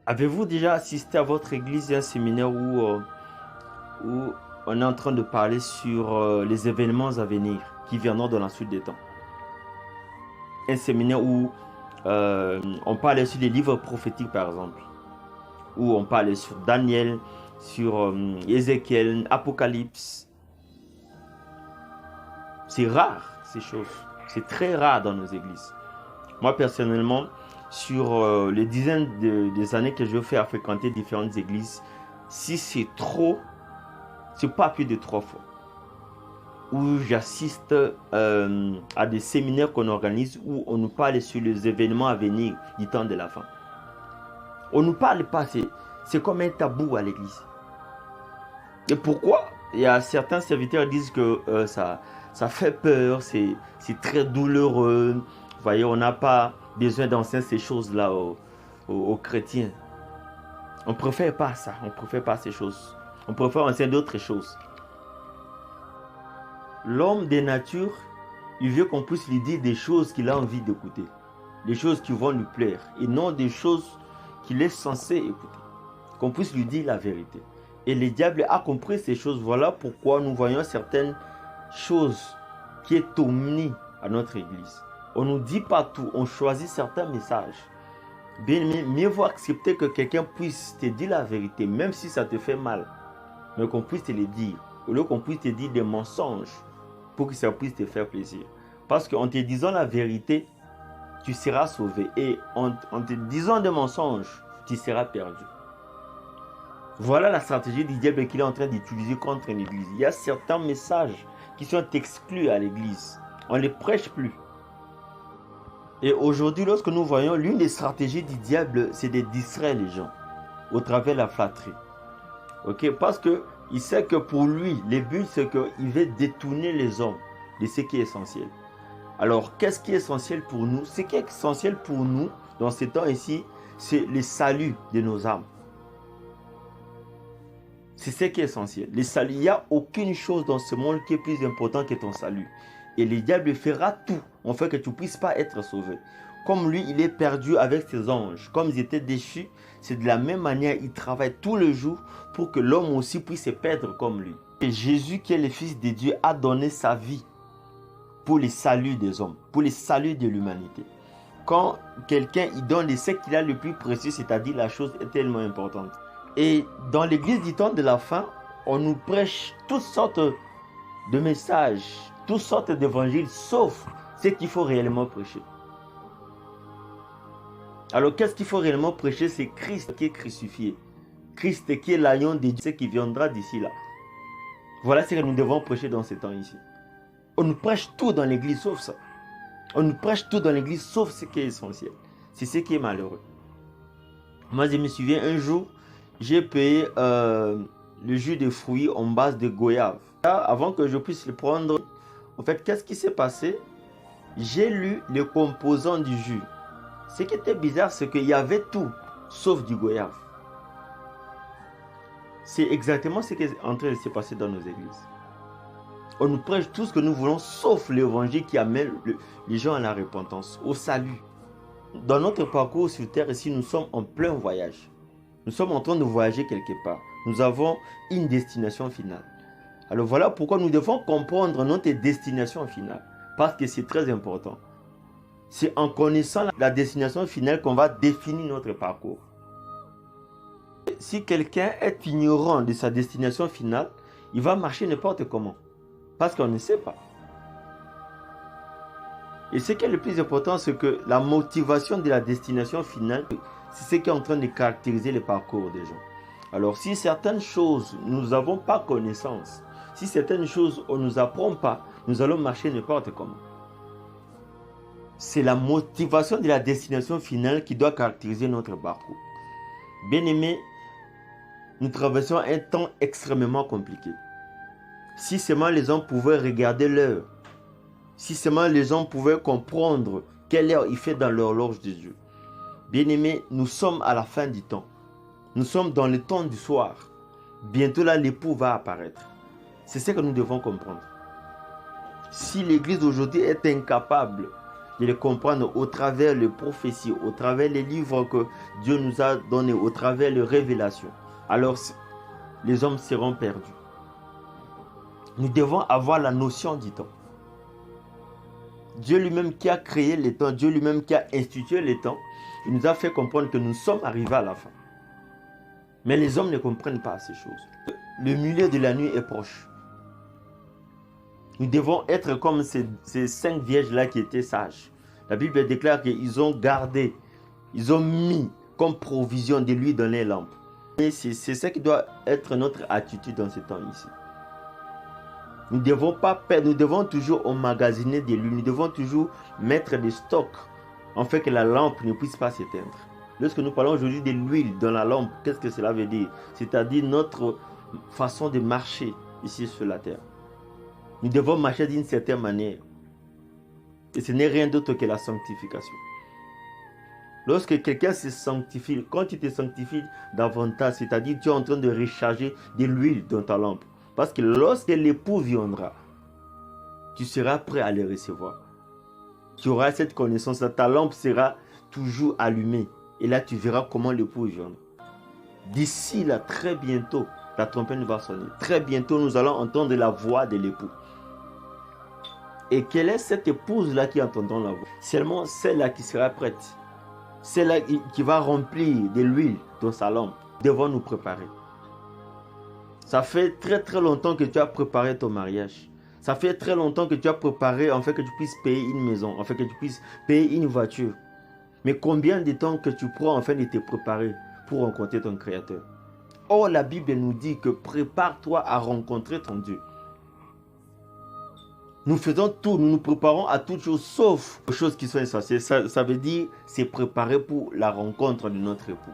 Avez-vous déjà assisté à votre église à un séminaire où on est en train de parler sur les événements à venir qui viendront dans la suite des temps? Un séminaire où on parlait sur les livres prophétiques, par exemple, où on parlait sur Daniel, sur Ézéchiel, Apocalypse. C'est rare, ces choses. C'est très rare dans nos églises. Moi, personnellement, sur les dizaines des années que je fais à fréquenter différentes églises, si c'est trop, c'est pas plus de 3 fois où j'assiste à des séminaires qu'on organise où on nous parle sur les événements à venir du temps de la fin. On ne nous parle pas, c'est comme un tabou à l'église. Et pourquoi? Il y a certains serviteurs qui disent que ça fait peur, c'est très douloureux. Vous voyez, on n'a pas besoin d'enseigner ces choses-là aux chrétiens. On ne préfère pas ça, on ne préfère pas ces choses. On préfère enseigner d'autres choses. L'homme des natures, il veut qu'on puisse lui dire des choses qu'il a envie d'écouter. Des choses qui vont lui plaire. Et non des choses qu'il est censé écouter. Qu'on puisse lui dire la vérité. Et le diable a compris ces choses. Voilà pourquoi nous voyons certaines choses qui est omni à notre église. On nous dit partout, on choisit certains messages. Bien, mieux vaut accepter que quelqu'un puisse te dire la vérité, même si ça te fait mal. Mais qu'on puisse te le dire. Au lieu qu'on puisse te dire des mensonges pour que ça puisse te faire plaisir. Parce qu'en te disant la vérité, tu seras sauvé. Et en te disant des mensonges, tu seras perdu. Voilà la stratégie du diable qu'il est en train d'utiliser contre l'église. Il y a certains messages qui sont exclus à l'église. On ne les prêche plus. Et aujourd'hui, lorsque nous voyons l'une des stratégies du diable, c'est de distraire les gens au travers de la flatterie. Ok? Parce qu'il sait que pour lui, le but, c'est qu'il veut détourner les hommes de ce qui est essentiel. Alors, qu'est-ce qui est essentiel pour nous? Ce qui est essentiel pour nous, dans ces temps ici, c'est le salut de nos âmes. C'est ce qui est essentiel. Le salut, il n'y a aucune chose dans ce monde qui est plus important que ton salut. Et le diable fera tout en fait que tu ne puisses pas être sauvé. Comme lui, il est perdu avec ses anges. Comme ils étaient déchus, c'est de la même manière, il travaille tous les jours pour que l'homme aussi puisse se perdre comme lui. Et Jésus, qui est le Fils de Dieu, a donné sa vie pour le salut des hommes, pour le salut de l'humanité. Quand quelqu'un il donne ce qu'il a le plus précieux, c'est-à-dire la chose est tellement importante. Et dans l'église du temps de la fin, on nous prêche toutes sortes de messages, toutes sortes d'évangiles, sauf ce qu'il faut réellement prêcher. Alors qu'est-ce qu'il faut réellement prêcher? C'est Christ qui est crucifié. Christ qui est l'agneau de Dieu qui viendra d'ici là. Voilà ce que nous devons prêcher dans ce temps ici. On nous prêche tout dans l'église sauf ça. On nous prêche tout dans l'église sauf ce qui est essentiel. C'est ce qui est malheureux. Moi je me souviens un jour, j'ai payé le jus de fruits en base de goyave. Avant que je puisse le prendre, en fait, qu'est-ce qui s'est passé? J'ai lu les composants du jus. Ce qui était bizarre, c'est qu'il y avait tout, sauf du goyave. C'est exactement ce qui est en train de se passer dans nos églises. On nous prêche tout ce que nous voulons, sauf l'évangile qui amène les gens à la repentance, au salut. Dans notre parcours sur terre, ici, nous sommes en plein voyage. Nous sommes en train de voyager quelque part. Nous avons une destination finale. Alors voilà pourquoi nous devons comprendre notre destination finale. Parce que c'est très important. C'est en connaissant la destination finale qu'on va définir notre parcours. Si quelqu'un est ignorant de sa destination finale, il va marcher n'importe comment. Parce qu'on ne sait pas. Et ce qui est le plus important, c'est que la motivation de la destination finale, c'est ce qui est en train de caractériser le parcours des gens. Alors si certaines choses, nous n'avons pas connaissance, si certaines choses, on ne nous apprend pas, nous allons marcher n'importe comment. C'est la motivation de la destination finale qui doit caractériser notre parcours. Bien-aimés, nous traversons un temps extrêmement compliqué. Si seulement les hommes pouvaient regarder l'heure, si seulement les hommes pouvaient comprendre quelle heure il fait dans l'horloge de Dieu. Bien-aimés, nous sommes à la fin du temps. Nous sommes dans le temps du soir. Bientôt là, l'époux va apparaître. C'est ce que nous devons comprendre. Si l'église aujourd'hui est incapable de les comprendre au travers les prophéties, au travers les livres que Dieu nous a donnés, au travers les révélations, alors les hommes seront perdus. Nous devons avoir la notion du temps. Dieu lui-même qui a créé les temps, Dieu lui-même qui a institué les temps, il nous a fait comprendre que nous sommes arrivés à la fin. Mais les hommes ne comprennent pas ces choses. Le milieu de la nuit est proche. Nous devons être comme ces 5 vierges-là qui étaient sages. La Bible déclare qu'ils ont gardé, ils ont mis comme provision de l'huile dans les lampes. Et c'est ce qui doit être notre attitude dans ce temps ici. Nous devons toujours emmagasiner de l'huile, nous devons toujours mettre des stocks en fait que la lampe ne puisse pas s'éteindre. Lorsque nous parlons aujourd'hui de l'huile dans la lampe, qu'est-ce que cela veut dire? C'est-à-dire notre façon de marcher ici sur la terre. Nous devons marcher d'une certaine manière. Et ce n'est rien d'autre que la sanctification. Lorsque quelqu'un se sanctifie, quand tu te sanctifies davantage, c'est-à-dire tu es en train de recharger de l'huile dans ta lampe. Parce que lorsque l'époux viendra, tu seras prêt à le recevoir. Tu auras cette connaissance, ta lampe sera toujours allumée. Et là, tu verras comment l'époux viendra. D'ici là, très bientôt, la trompette va sonner. Très bientôt, nous allons entendre la voix de l'époux. Et quelle est cette épouse-là qui entendra la voix? Seulement celle-là qui sera prête. Celle-là qui va remplir de l'huile dans sa lampe. Nous devons nous préparer. Ça fait très très longtemps que tu as préparé ton mariage. Ça fait très longtemps que tu as préparé en fait que tu puisses payer une maison, en fait que tu puisses payer une voiture. Mais combien de temps que tu prends en fait de te préparer pour rencontrer ton Créateur? Or la Bible nous dit que prépare-toi à rencontrer ton Dieu. Nous faisons tout, nous nous préparons à toutes choses sauf aux choses qui sont essentielles. Ça veut dire c'est préparer pour la rencontre de notre époux.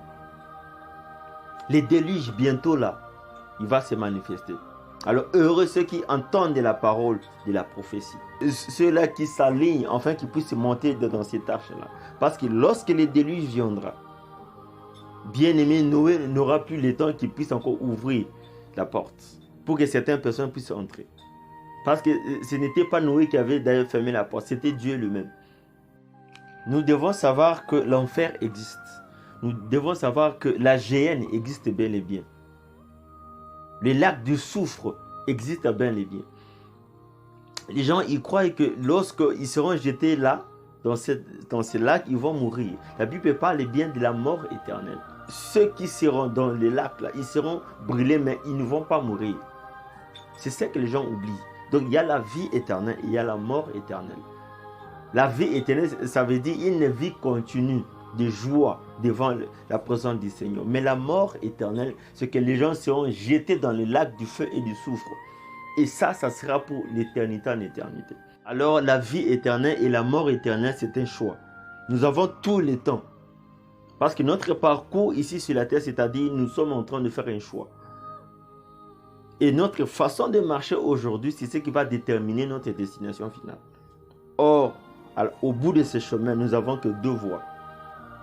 Les déluges bientôt là, il va se manifester. Alors heureux ceux qui entendent la parole de la prophétie. Ceux-là qui s'alignent, enfin qui puissent monter dans cette arche-là. Parce que lorsque les déluges viendra, bien-aimé Noé n'aura plus le temps qu'il puisse encore ouvrir la porte pour que certaines personnes puissent entrer. Parce que ce n'était pas Noé qui avait d'ailleurs fermé la porte, c'était Dieu lui-même. Nous devons savoir que l'enfer existe. Nous devons savoir que la géhenne existe bel et bien. Le lac du soufre existe bel et bien. Les gens y croient que lorsqu'ils seront jetés là, dans ce lac, ils vont mourir. La Bible parle bien de la mort éternelle. Ceux qui seront dans le lac là, ils seront brûlés, mais ils ne vont pas mourir. C'est ce que les gens oublient. Donc il y a la vie éternelle et il y a la mort éternelle. La vie éternelle, ça veut dire une vie continue de joie devant la présence du Seigneur. Mais la mort éternelle, c'est que les gens seront jetés dans le lac du feu et du soufre. Et ça sera pour l'éternité en éternité. Alors la vie éternelle et la mort éternelle, c'est un choix. Nous avons tout le temps. Parce que notre parcours ici sur la terre, c'est-à-dire nous sommes en train de faire un choix. Et notre façon de marcher aujourd'hui, c'est ce qui va déterminer notre destination finale. Or, au bout de ce chemin, nous n'avons que 2 voies.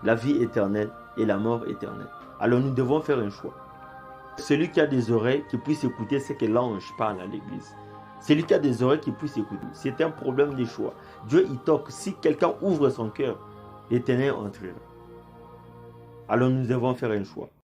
La vie éternelle et la mort éternelle. Alors nous devons faire un choix. Celui qui a des oreilles, qui puisse écouter ce que l'ange parle à l'église. Celui qui a des oreilles, qui puisse écouter. C'est un problème de choix. Dieu y toque. Si quelqu'un ouvre son cœur, l'Éternel entrera. Alors nous devons faire un choix.